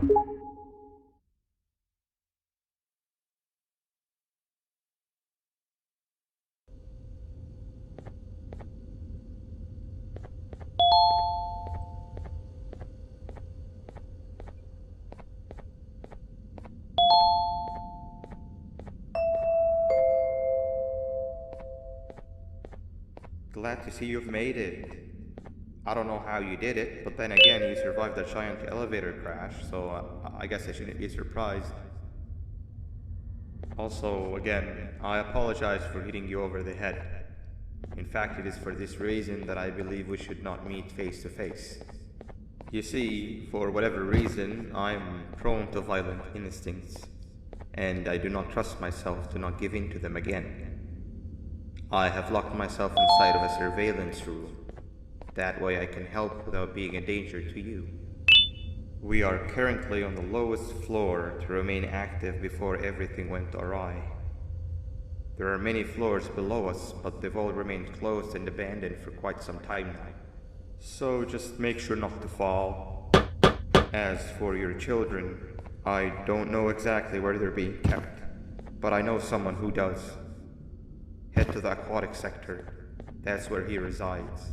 Glad to see you've made it. I don't know how you did it, but then again, you survived a giant elevator crash, so I guess I shouldn't be surprised. Also, again, I apologize for hitting you over the head. In fact, it is for this reason that I believe we should not meet face to face. You see, for whatever reason, I'm prone to violent instincts, and I do not trust myself to not give in to them again. I have locked myself inside of a surveillance room. That way I can help without being a danger to you. We are currently on the lowest floor to remain active before everything went awry. There are many floors below us, but they've all remained closed and abandoned for quite some time now. So just make sure not to fall. As for your children, I don't know exactly where they're being kept, but I know someone who does. Head to the aquatic sector. That's where he resides.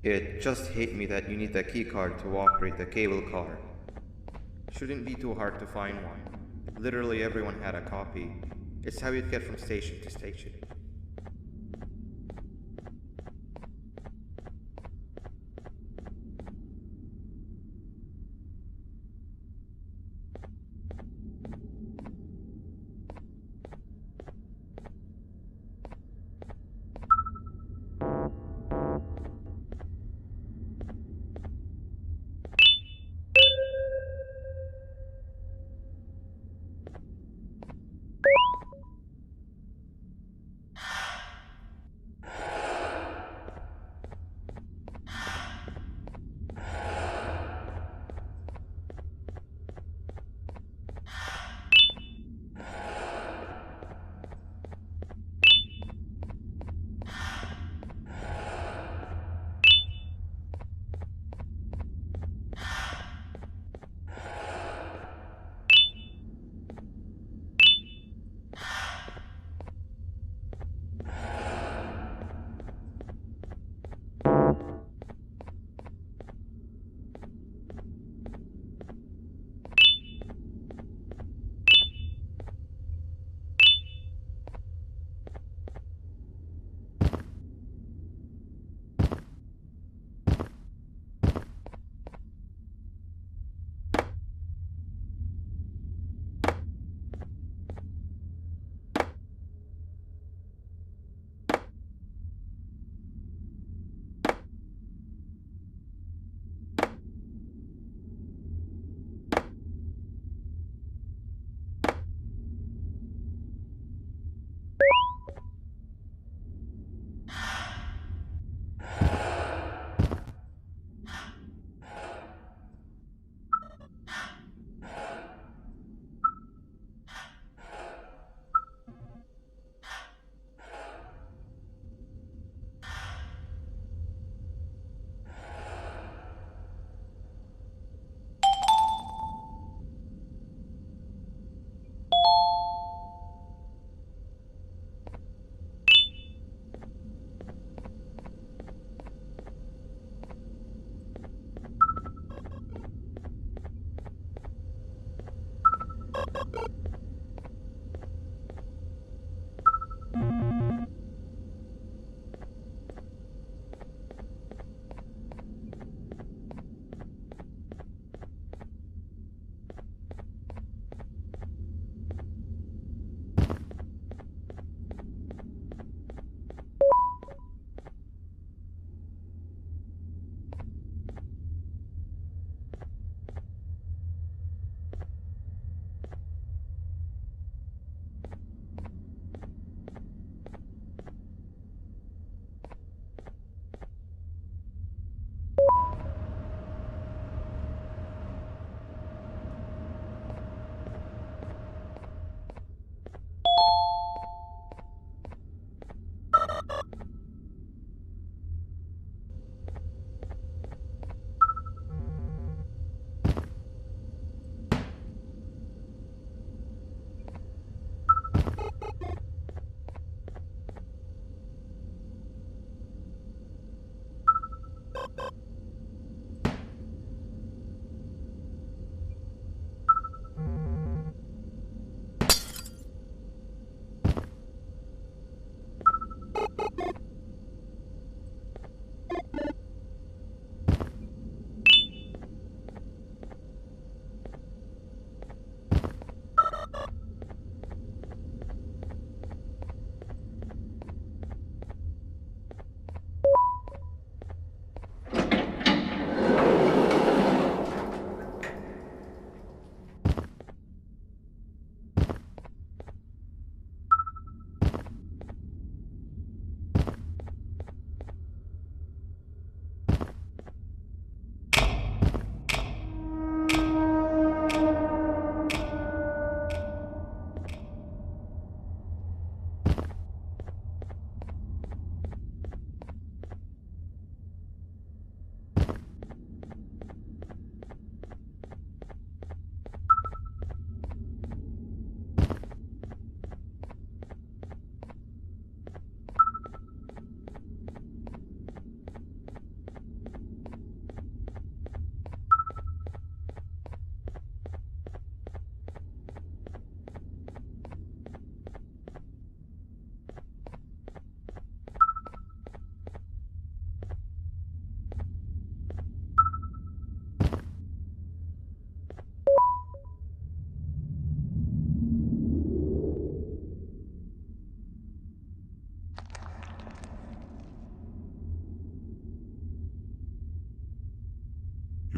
It just hit me that you need the keycard to operate the cable car. Shouldn't be too hard to find one. Literally everyone had a copy. It's how you'd get from station to station.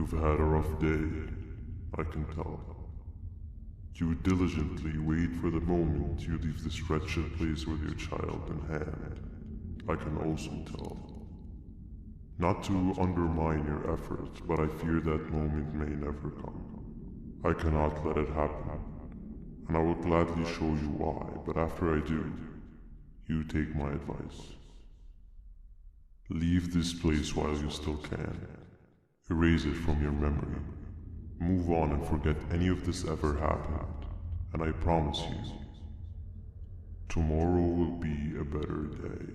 You've had a rough day, I can tell. You diligently wait for the moment you leave this wretched place with your child in hand. I can also tell. Not to undermine your efforts, but I fear that moment may never come. I cannot let it happen, and I will gladly show you why, but after I do, you take my advice. Leave this place while you still can. Erase it from your memory. Move on and forget any of this ever happened, and I promise you, tomorrow will be a better day.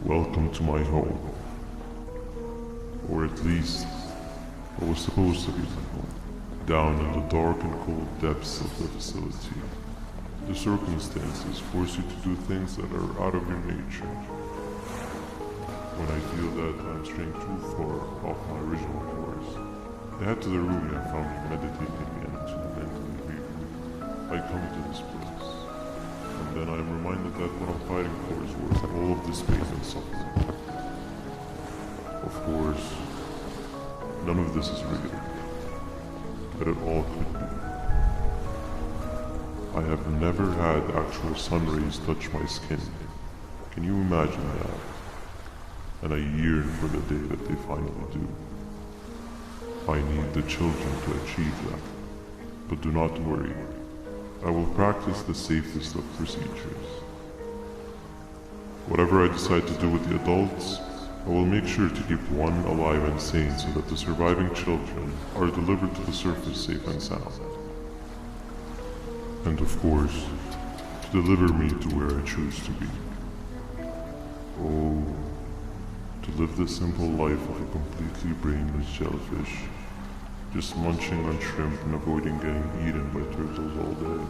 Welcome to my home. Or at least, what was supposed to be my home. Down in the dark and cold depths of the facility, the circumstances force you to do things that are out of your nature. When I feel that I'm straying too far off my original course, I head to the room I found you meditating in to mentally reboot. I come to this place. And then I am reminded that what I'm fighting for is worth all of this pain and suffering. Of course, none of this is real, but it all could be. I have never had actual sun rays touch my skin. Can you imagine that? And I yearn for the day that they finally do. I need the children to achieve that. But do not worry. I will practice the safest of procedures. Whatever I decide to do with the adults, I will make sure to keep one alive and sane so that the surviving children are delivered to the surface safe and sound. And of course, to deliver me to where I choose to be. Oh, to live the simple life of a completely brainless jellyfish, just munching on shrimp and avoiding getting eaten by turtles all day.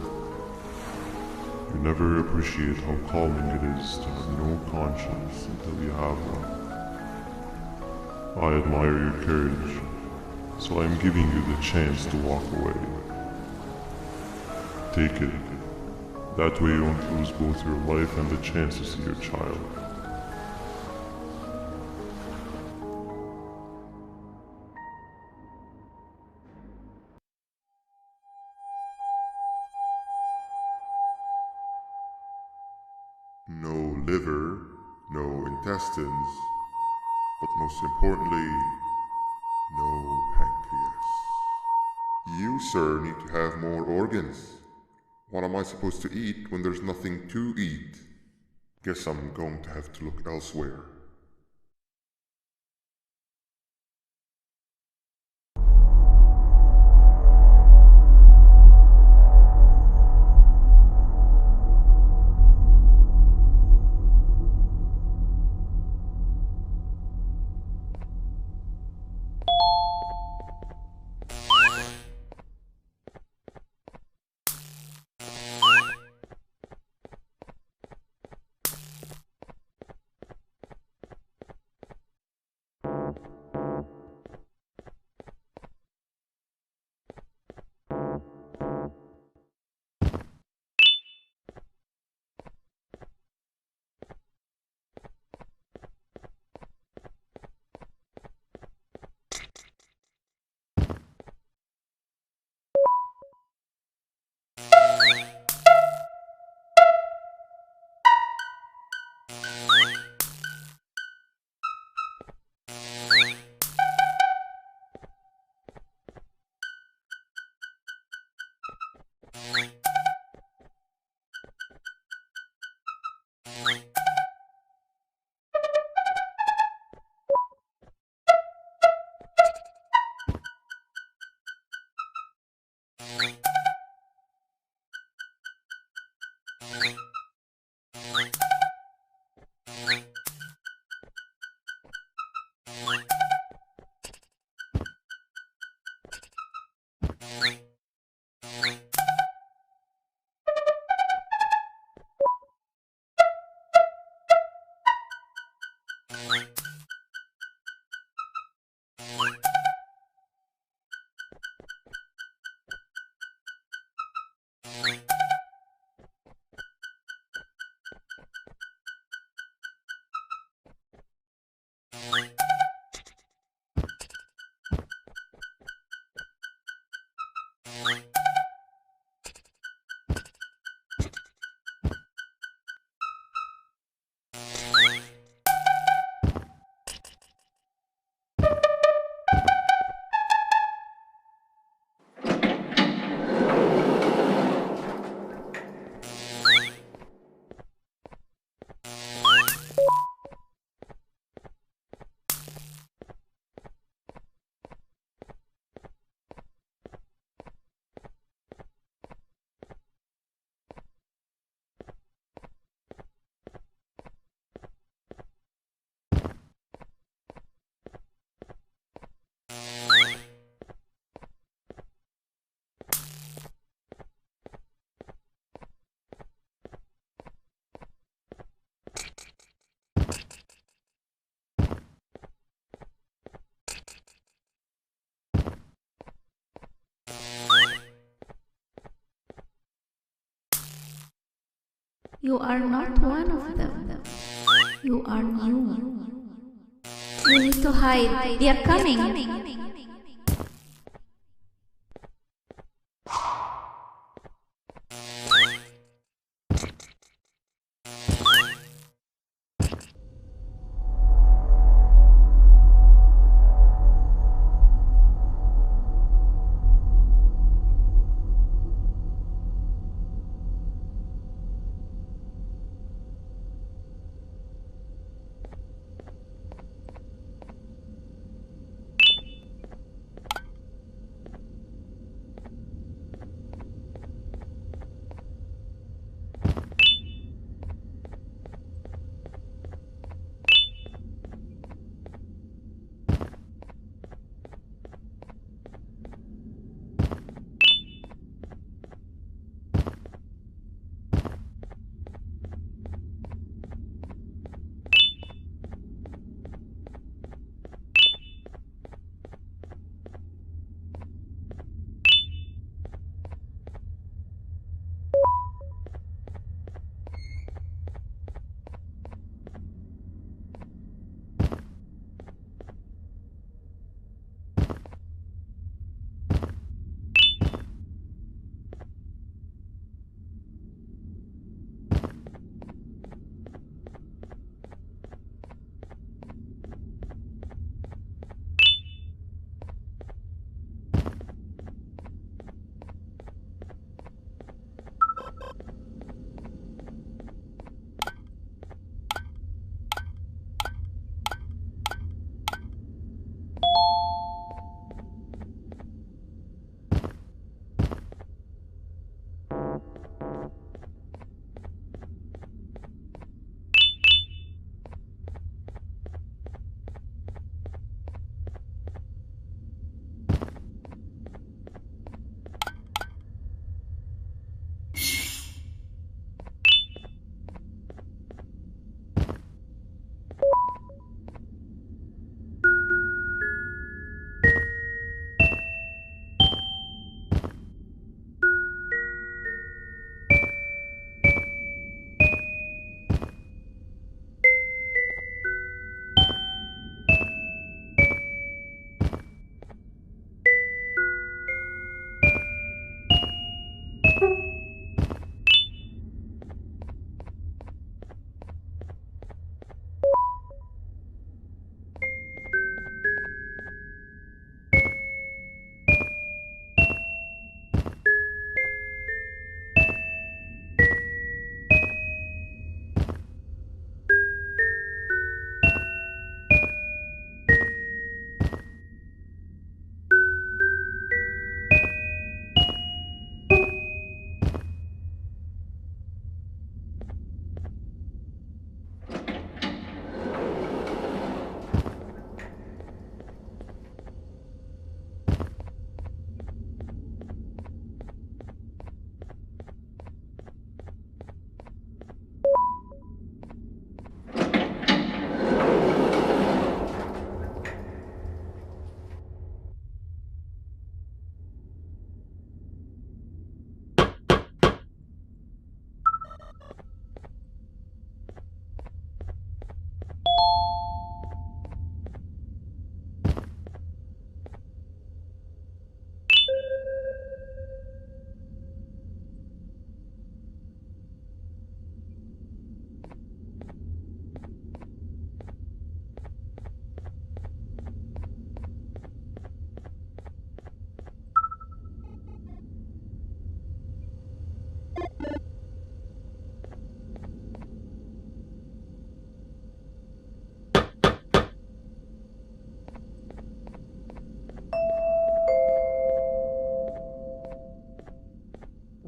You never appreciate how calming it is to have no conscience until you have one. I admire your courage, so I am giving you the chance to walk away. Take it. That way you won't lose both your life and the chance to see your child. No liver, no intestines, but most importantly, no pancreas. You, sir, need to have more organs. What am I supposed to eat when there's nothing to eat? Guess I'm going to have to look elsewhere. You are not one of them. You are new. You need to hide. They are coming.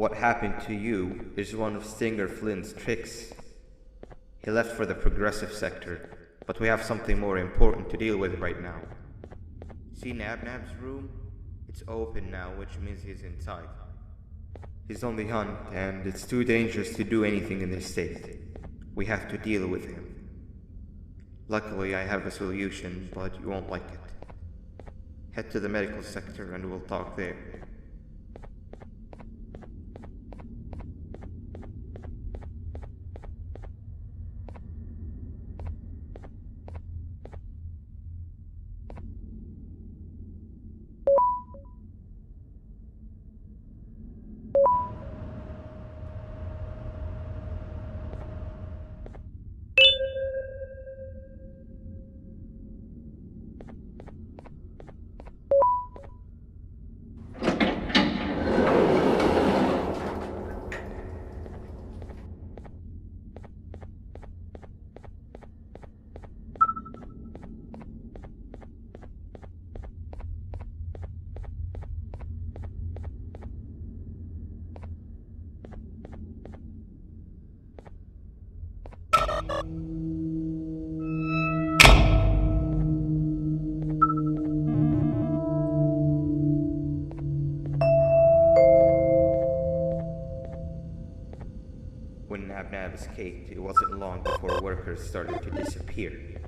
What happened to you is one of Stinger Flynn's tricks. He left for the progressive sector, but we have something more important to deal with right now. See Nabnab's room? It's open now, which means he's inside. He's on the hunt, and it's too dangerous to do anything in this state. We have to deal with him. Luckily, I have a solution, but you won't like it. Head to the medical sector and we'll talk there. When Nab escaped, it wasn't long before workers started to disappear.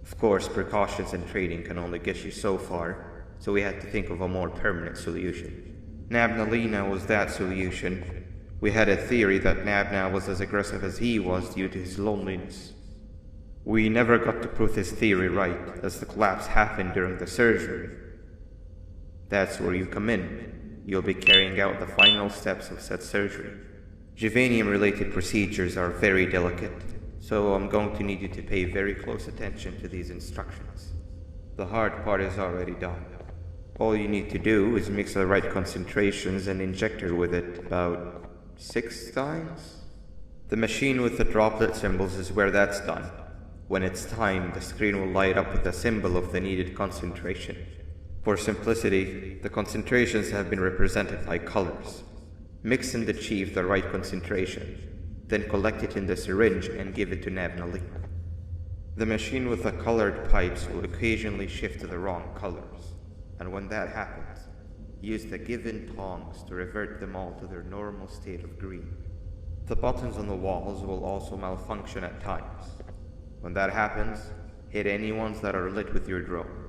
Of course, precautions and trading can only get you so far, so we had to think of a more permanent solution. Nabnalina was that solution. We had a theory that Nabna was as aggressive as he was due to his loneliness. We never got to prove this theory right, as the collapse happened during the surgery. That's where you come in. You'll be carrying out the final steps of said surgery. Juvanium-related procedures are very delicate, so I'm going to need you to pay very close attention to these instructions. The hard part is already done. All you need to do is mix the right concentrations and inject her with it about 6 times. The machine with the droplet symbols is where that's done. When it's time, the screen will light up with the symbol of the needed concentration. For simplicity, the concentrations have been represented by colors. Mix and achieve the right concentration, then collect it in the syringe and give it to Nabnalina. The machine with the colored pipes will occasionally shift to the wrong colors, and when that happens, use the given tongs to revert them all to their normal state of green. The buttons on the walls will also malfunction at times. When that happens, hit any ones that are lit with your drone.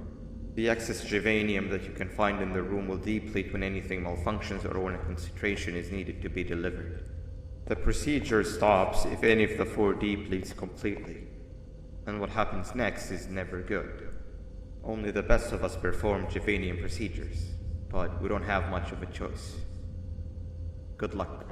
The excess Juvanium that you can find in the room will deplete when anything malfunctions or when a concentration is needed to be delivered. The procedure stops if any of the 4 depletes completely, and what happens next is never good. Only the best of us perform Juvanium procedures, but we don't have much of a choice. Good luck.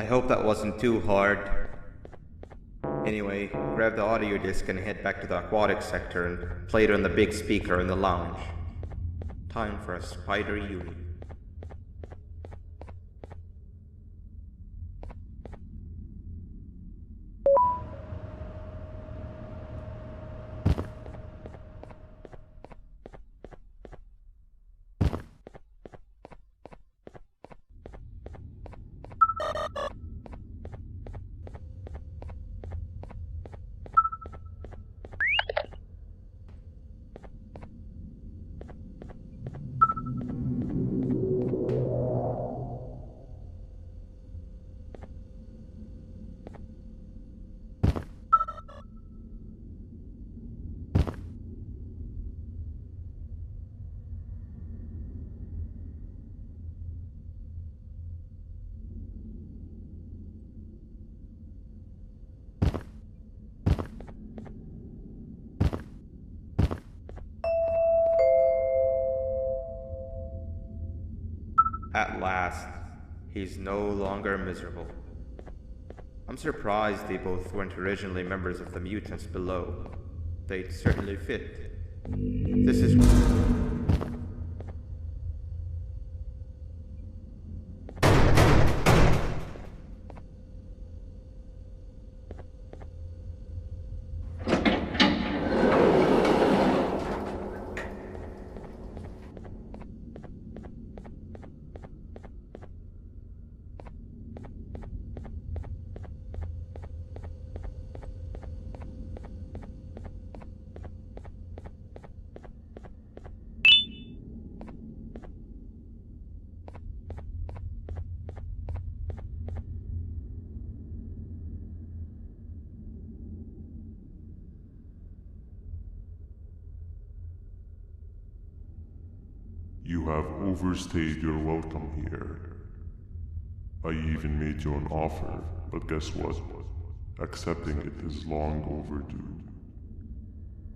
I hope that wasn't too hard. Anyway, grab the audio disc and head back to the aquatic sector and play it on the big speaker in the lounge. Time for a spider Yuri. At last, he's no longer miserable. I'm surprised they both weren't originally members of the mutants below. They'd certainly fit. This is... You have overstayed your welcome here. I even made you an offer, but guess what? Accepting it is long overdue.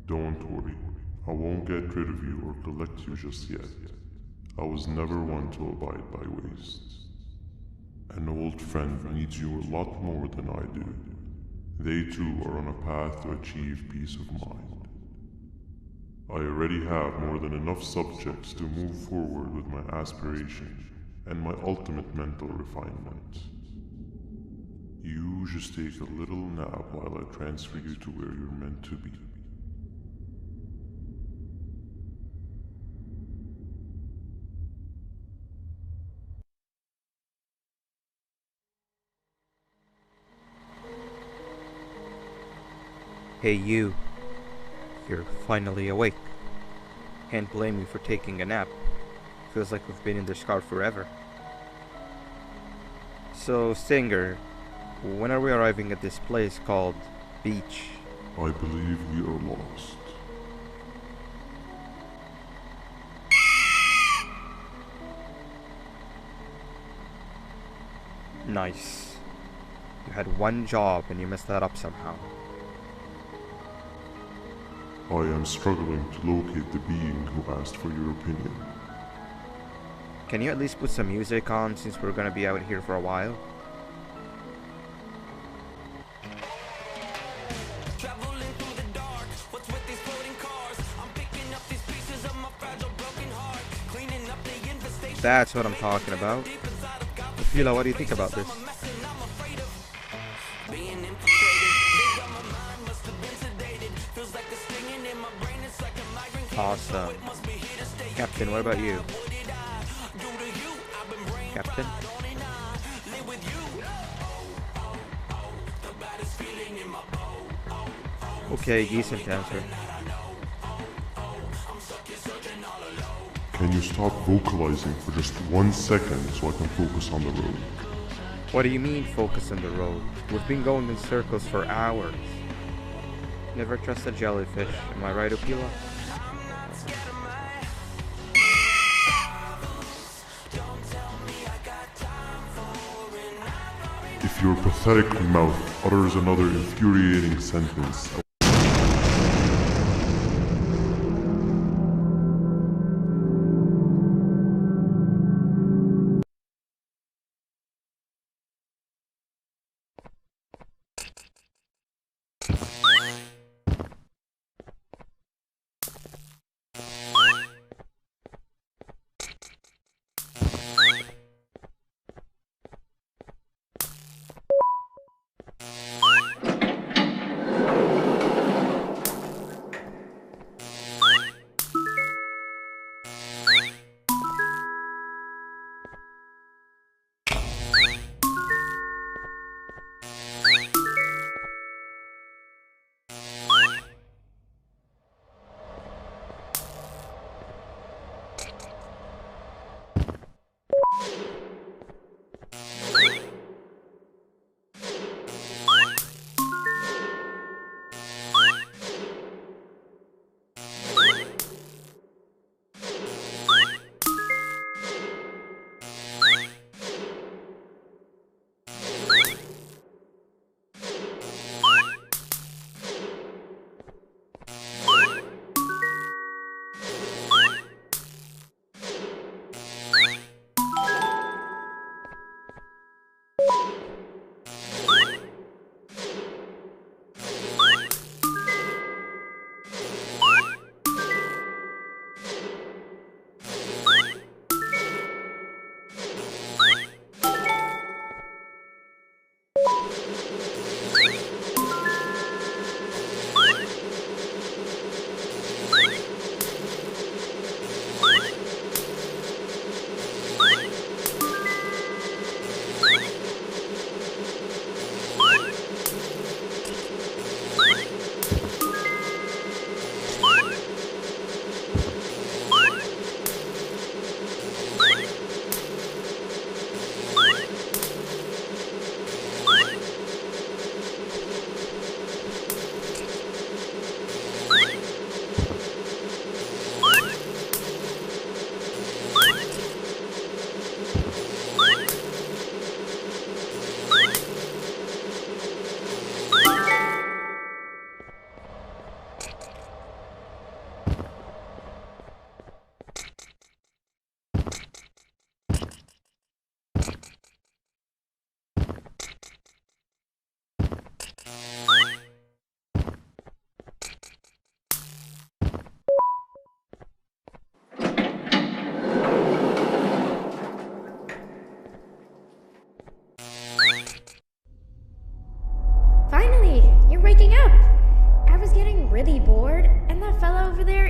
Don't worry, I won't get rid of you or collect you just yet. I was never one to abide by wastes. An old friend needs you a lot more than I do. They too are on a path to achieve peace of mind. I already have more than enough subjects to move forward with my aspiration and my ultimate mental refinement. You just take a little nap while I transfer you to where you're meant to be. Hey you. You're finally awake. Can't blame you for taking a nap. Feels like we've been in this car forever. So, Stinger, when are we arriving at this place called Beach? I believe we are lost. Nice. You had one job and you messed that up somehow. I am struggling to locate the being who asked for your opinion. Can you at least put some music on since we're gonna be out here for a while? That's what I'm talking about. Fila, what do you think about this? Awesome. Captain, what about you? Captain? Okay, decent answer. Can you stop vocalizing for just 1 second so I can focus on the road? What do you mean focus on the road? We've been going in circles for hours. Never trust a jellyfish, am I right, Opila? If your pathetic mouth utters another infuriating sentence,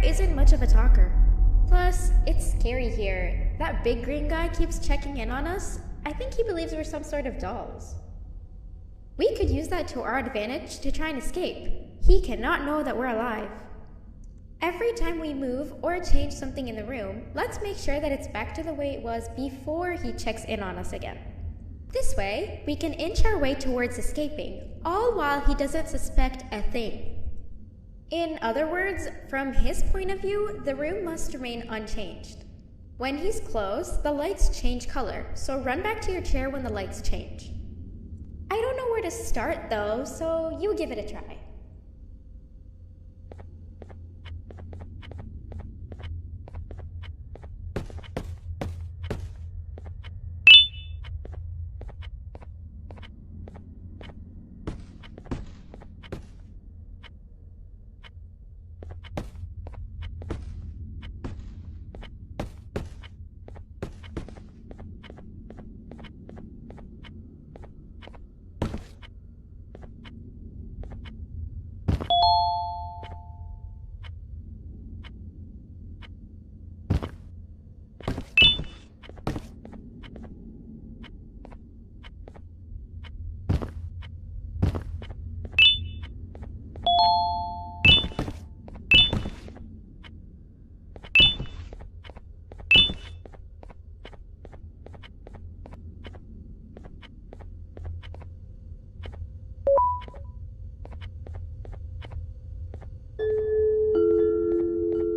isn't much of a talker. Plus, it's scary here. That big green guy keeps checking in on us. I think he believes we're some sort of dolls. We could use that to our advantage to try and escape. He cannot know that we're alive. Every time we move or change something in the room, let's make sure that it's back to the way it was before he checks in on us again. This way, we can inch our way towards escaping, all while he doesn't suspect a thing. In other words, from his point of view, the room must remain unchanged. When he's close, the lights change color, so run back to your chair when the lights change. I don't know where to start though, so you give it a try.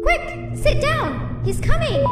Quick! Sit down! He's coming!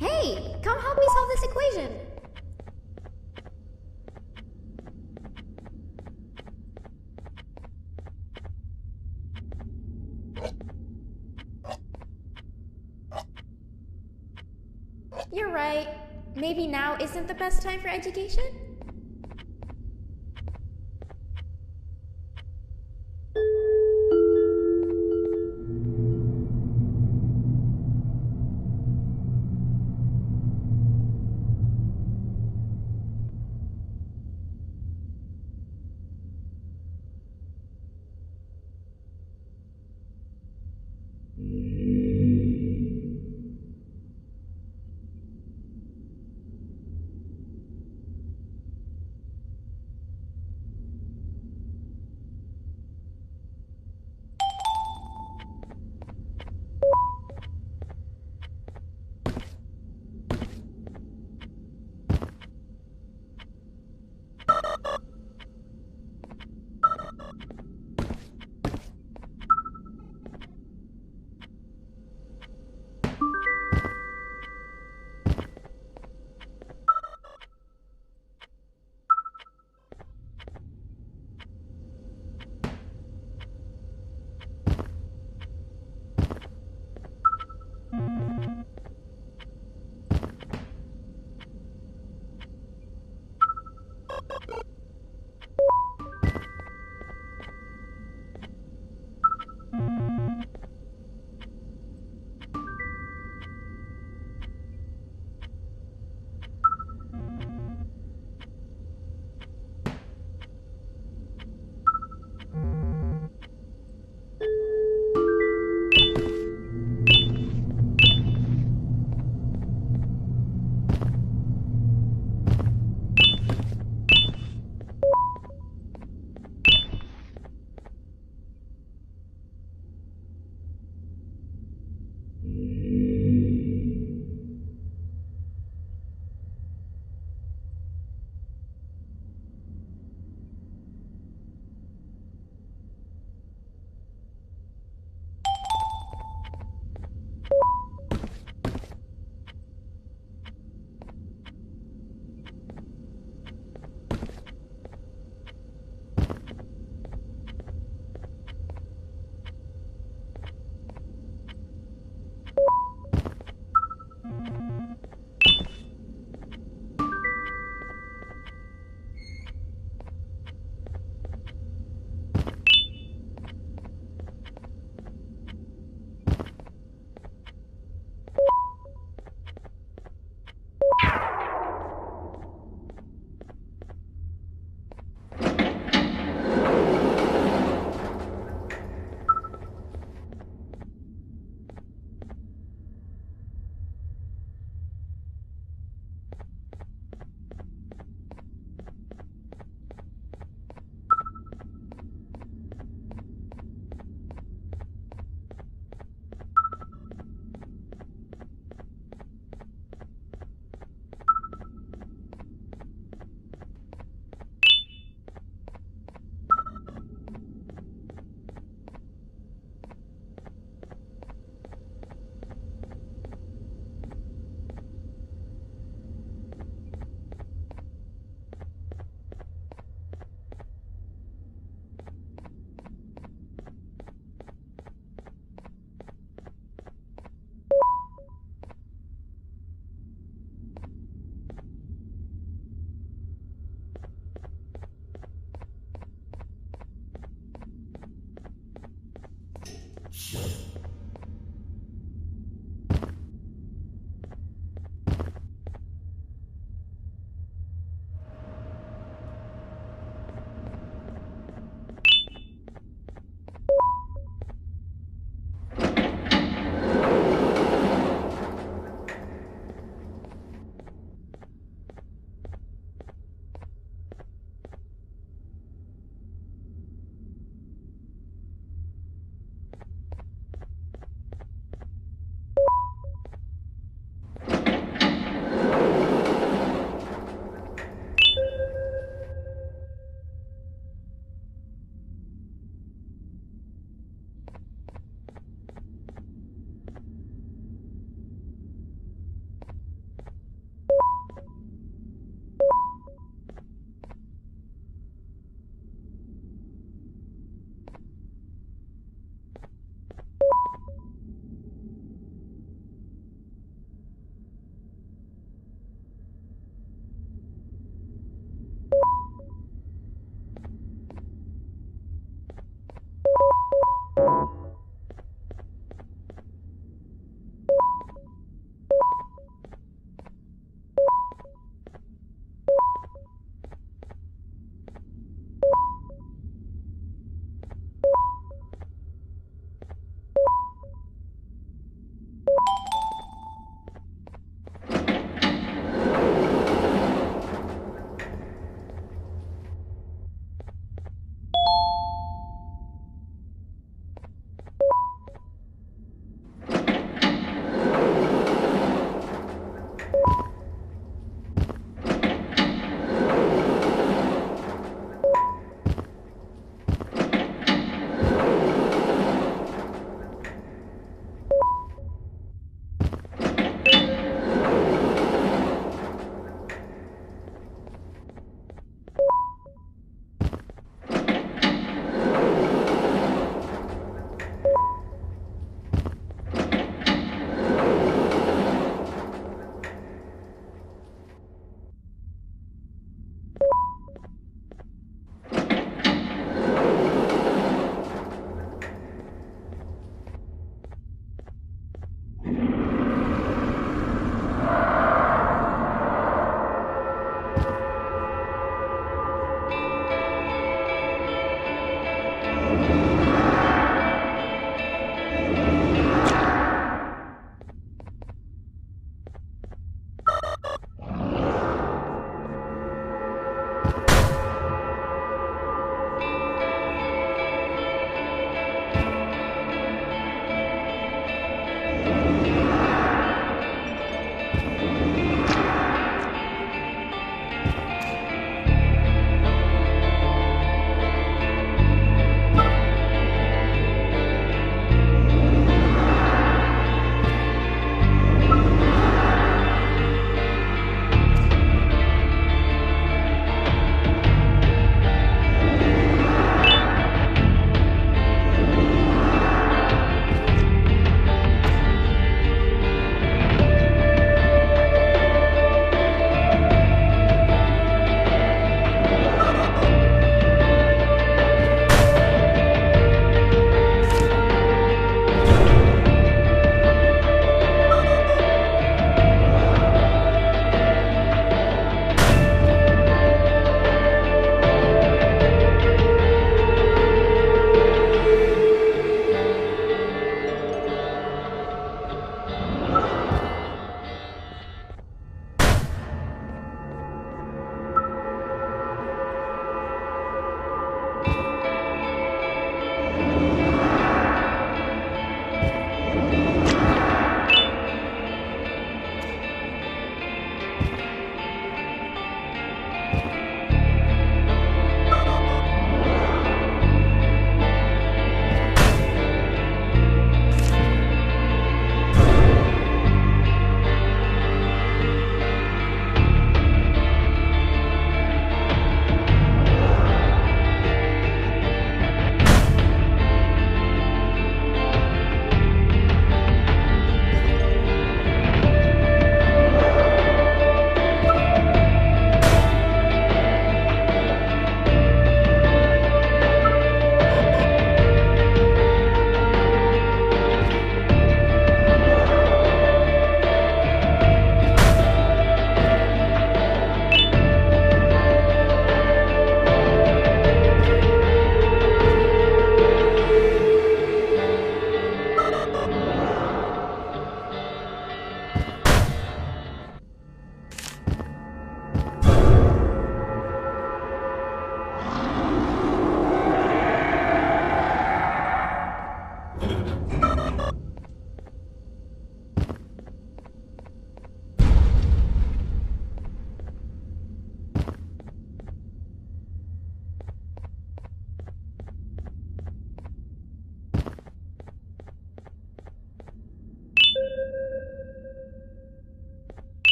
Hey, come help me solve this equation! You're right. Maybe now isn't the best time for education?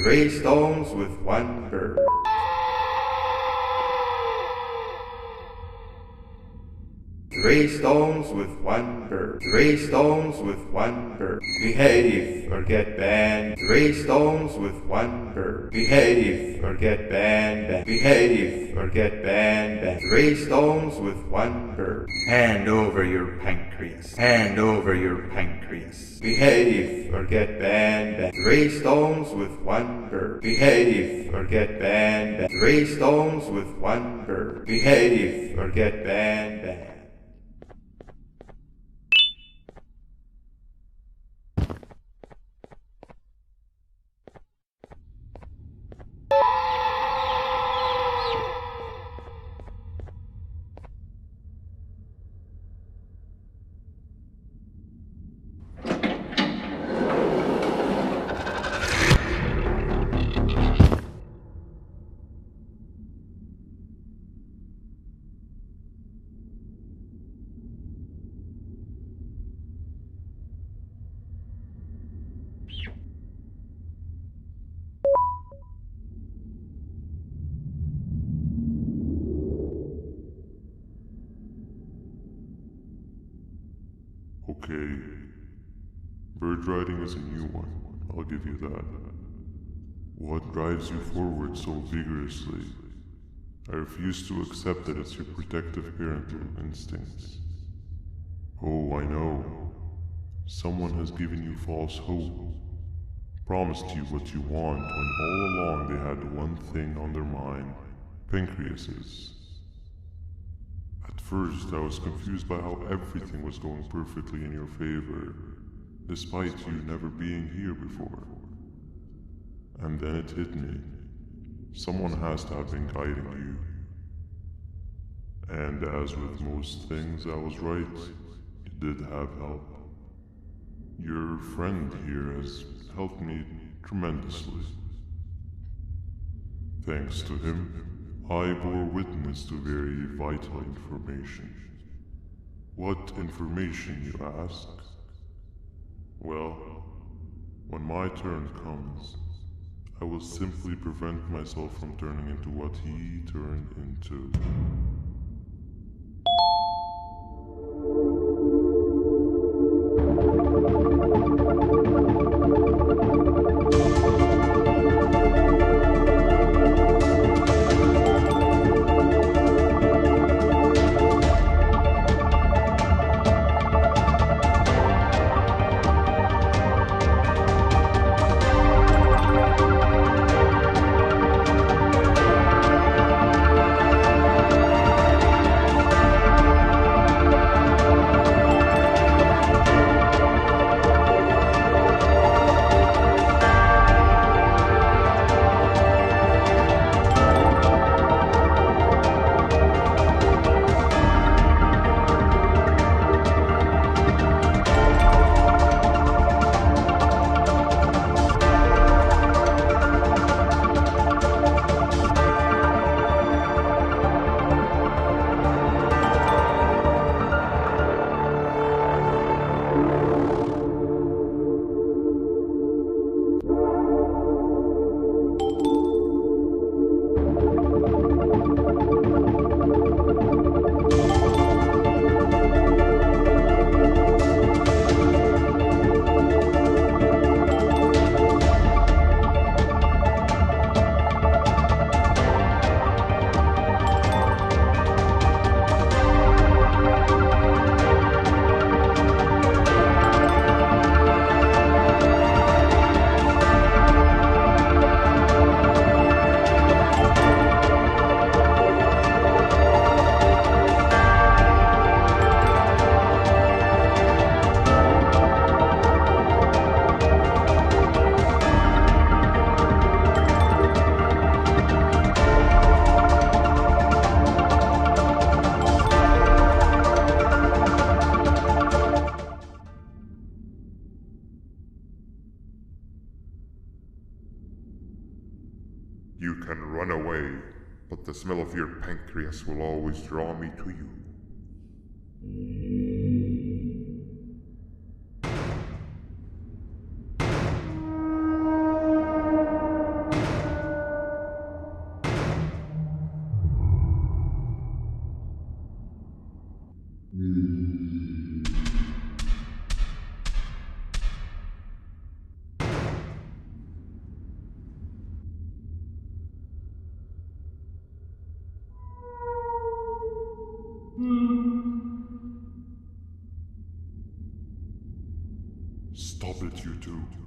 3 stones with 1 bird. 3 stones with 1 bird. 3 stones with 1 bird. Behave or get banned. 3 stones with 1 bird. Behave or get banned. Behave or get banned. 3 stones with 1 bird. Hand over your pancreas. Hand over your pancreas. Behave or get banned. 3 stones with 1 bird. Behave or get banned. 3 stones with 1 bird. Behave or get banned. Okay. Bird riding is a new one, I'll give you that. What drives you forward so vigorously? I refuse to accept that it's your protective parental instincts. Oh, I know. Someone has given you false hope. Promised you what you want when all along they had one thing on their mind. Pancreases. At first, I was confused by how everything was going perfectly in your favor, despite you never being here before. And then it hit me. Someone has to have been guiding you. And as with most things, I was right. You did have help. Your friend here has helped me tremendously. Thanks to him, I bore witness to very vital information. What information, you ask? Well, when my turn comes, I will simply prevent myself from turning into what he turned into. You can run away, but the smell of your pancreas will always draw me to you. Stop it, you two.